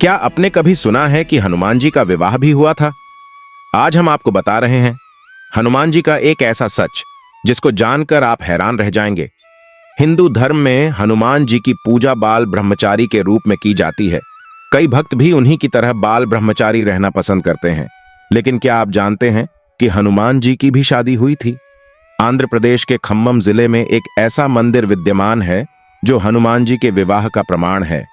क्या आपने कभी सुना है कि हनुमान जी का विवाह भी हुआ था? आज हम आपको बता रहे हैं हनुमान जी का एक ऐसा सच जिसको जानकर आप हैरान रह जाएंगे। हिंदू धर्म में हनुमान जी की पूजा बाल ब्रह्मचारी के रूप में की जाती है। कई भक्त भी उन्हीं की तरह बाल ब्रह्मचारी रहना पसंद करते हैं। लेकिन क्या आप जानते हैं कि हनुमान जी की भी शादी हुई थी? आंध्र प्रदेश के खम्मम जिले में एक ऐसा मंदिर विद्यमान है जो हनुमान जी के विवाह का प्रमाण है।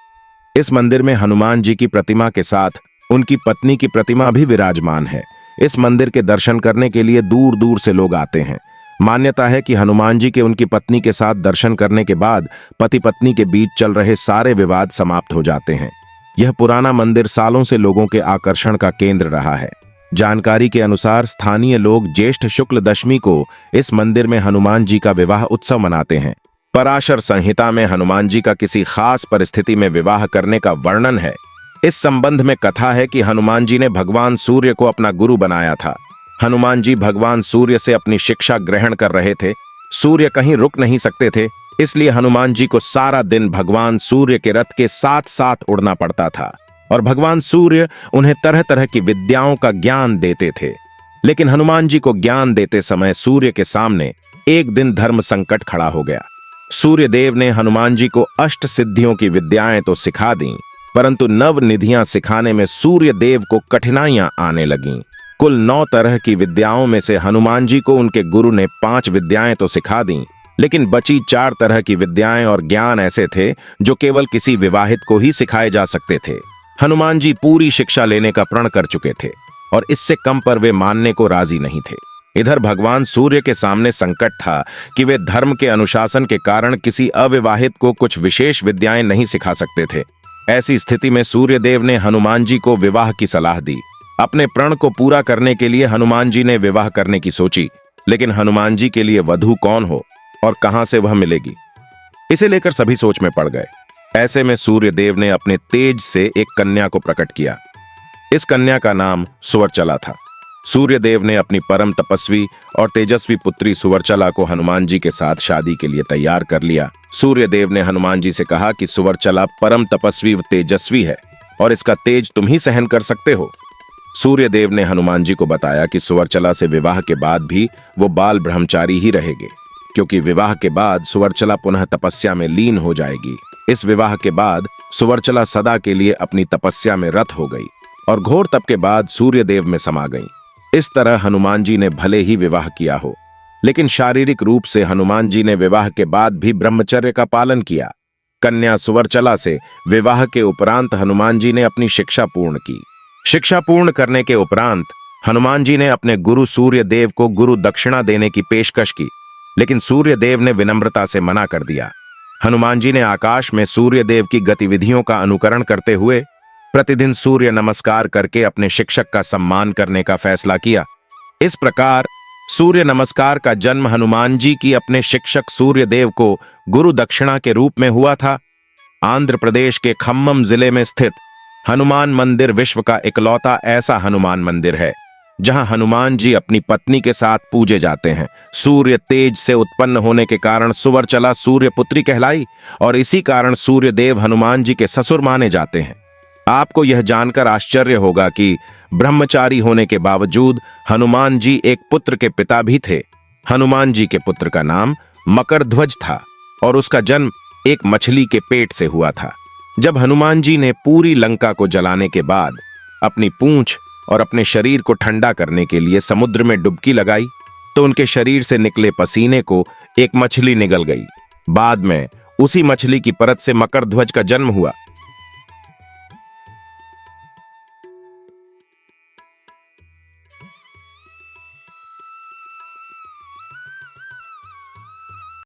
इस मंदिर में हनुमान जी की प्रतिमा के साथ उनकी पत्नी की प्रतिमा भी विराजमान है। इस मंदिर के दर्शन करने के लिए दूर दूर से लोग आते हैं। मान्यता है कि हनुमान जी के उनकी पत्नी के साथ दर्शन करने के बाद पति पत्नी के बीच चल रहे सारे विवाद समाप्त हो जाते हैं। यह पुराना मंदिर सालों से लोगों के आकर्षण का केंद्र रहा है। जानकारी के अनुसार स्थानीय लोग ज्येष्ठ शुक्ल दशमी को इस मंदिर में हनुमान जी का विवाह उत्सव मनाते हैं। पराशर संहिता में हनुमान जी का किसी खास परिस्थिति में विवाह करने का वर्णन है। इस संबंध में कथा है कि हनुमान जी ने भगवान सूर्य को अपना गुरु बनाया था। हनुमान जी भगवान सूर्य से अपनी शिक्षा ग्रहण कर रहे थे। सूर्य कहीं रुक नहीं सकते थे, इसलिए हनुमान जी को सारा दिन भगवान सूर्य के रथ के साथ साथ उड़ना पड़ता था और भगवान सूर्य उन्हें तरह तरह की विद्याओं का ज्ञान देते थे। लेकिन हनुमान जी को ज्ञान देते समय सूर्य के सामने एक दिन धर्म संकट खड़ा हो गया। सूर्य देव ने हनुमान जी को अष्ट सिद्धियों की विद्याएं तो सिखा दी, परंतु नव निधियां सिखाने में सूर्य देव को कठिनाइयां आने लगीं। कुल 9 तरह की विद्याओं में से हनुमान जी को उनके गुरु ने 5 विद्याएं तो सिखा दी, लेकिन बची 4 तरह की विद्याएं और ज्ञान ऐसे थे जो केवल किसी विवाहित को ही सिखाए जा सकते थे। हनुमान जी पूरी शिक्षा लेने का प्रण कर चुके थे और इससे कम पर वे मानने को राजी नहीं थे। इधर भगवान सूर्य के सामने संकट था कि वे धर्म के अनुशासन के कारण किसी अविवाहित को कुछ विशेष विद्याएं नहीं सिखा सकते थे। ऐसी स्थिति में सूर्य देव ने हनुमान जी को विवाह की सलाह दी। अपने प्रण को पूरा करने के लिए हनुमान जी ने विवाह करने की सोची, लेकिन हनुमान जी के लिए वधू कौन हो और कहां से वह मिलेगी, इसे लेकर सभी सोच में पड़ गए। ऐसे में सूर्य देव ने अपने तेज से एक कन्या को प्रकट किया। इस कन्या का नाम सुवर्चला था। सूर्य देव ने अपनी परम तपस्वी और तेजस्वी पुत्री सुवर्चला को हनुमान जी के साथ शादी के लिए तैयार कर लिया। सूर्य देव ने हनुमान जी से कहा कि सुवर्चला परम तपस्वी व तेजस्वी है और इसका तेज तुम ही सहन कर सकते हो। सूर्य देव ने हनुमान जी को बताया कि सुवर्चला से विवाह के बाद भी वो बाल ब्रह्मचारी ही रहेंगे, क्योंकि विवाह के बाद सुवर्चला पुनः तपस्या में लीन हो जाएगी। इस विवाह के बाद सुवर्चला सदा के लिए अपनी तपस्या में रत हो गई और घोर तप के बाद सूर्य देव में समा गई। इस तरह हनुमान जी ने भले ही विवाह किया हो, लेकिन शारीरिक रूप से हनुमान जी ने विवाह के बाद भी ब्रह्मचर्य का पालन किया। कन्या सुवर्चला से विवाह के उपरांत हनुमान जी ने अपनी शिक्षा पूर्ण की। शिक्षा पूर्ण करने के उपरांत हनुमान जी ने अपने गुरु सूर्य देव को गुरु दक्षिणा देने की पेशकश की, लेकिन सूर्य देव ने विनम्रता से मना कर दिया। हनुमान जी ने आकाश में सूर्य देव की गतिविधियों का अनुकरण करते हुए प्रतिदिन सूर्य नमस्कार करके अपने शिक्षक का सम्मान करने का फैसला किया। इस प्रकार सूर्य नमस्कार का जन्म हनुमान जी की अपने शिक्षक सूर्य देव को गुरु दक्षिणा के रूप में हुआ था। आंध्र प्रदेश के खम्मम जिले में स्थित हनुमान मंदिर विश्व का इकलौता ऐसा हनुमान मंदिर है जहां हनुमान जी अपनी पत्नी के साथ पूजे जाते हैं। सूर्य तेज से उत्पन्न होने के कारण सुवर्चला सूर्य पुत्री कहलाई और इसी कारण सूर्य देव हनुमान जी के ससुर माने जाते हैं। आपको यह जानकर आश्चर्य होगा कि ब्रह्मचारी होने के बावजूद हनुमान जी एक पुत्र के पिता भी थे। हनुमान जी के पुत्र का नाम मकरध्वज था और उसका जन्म एक मछली के पेट से हुआ था। जब हनुमान जी ने पूरी लंका को जलाने के बाद अपनी पूंछ और अपने शरीर को ठंडा करने के लिए समुद्र में डुबकी लगाई, तो उनके शरीर से निकले पसीने को एक मछली निगल गई। बाद में उसी मछली की परत से मकरध्वज का जन्म हुआ।